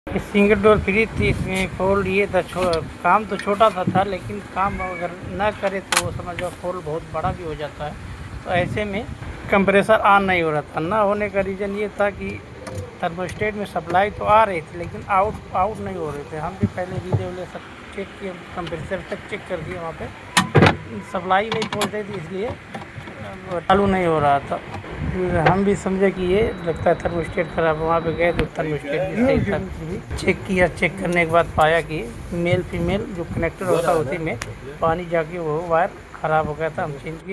ये single door fridge थी, इसमें फोल्ड ये था, काम तो छोटा सा था, लेकिन काम अगर ना करे तो वो समझो फोल्ड बहुत बड़ा भी हो जाता है। तो ऐसे में कंप्रेसर ऑन नहीं हो रहा था। ना होने का रीज़न ये था कि थर्मोस्टेट में सप्लाई तो आ रही थी, लेकिन आउट आउट नहीं हो रहे थे। हम भी पहले वीडियो सब चेक किए, कंप्रेसर तक चेक कर दिए, वहाँ पे सप्लाई नहीं पहुँच रही थी, इसलिए चालू नहीं हो रहा था। हम भी समझे कि ये लगता है थर्मोस्टेट ख़राब। वहाँ पे गए तो थर्मोस्टेट भी सही था। चेक किया, चेक करने के बाद पाया कि मेल फीमेल जो कनेक्टर होता है उसी में पानी जाके वो वायर ख़राब हो गया था। हम चेंज किए।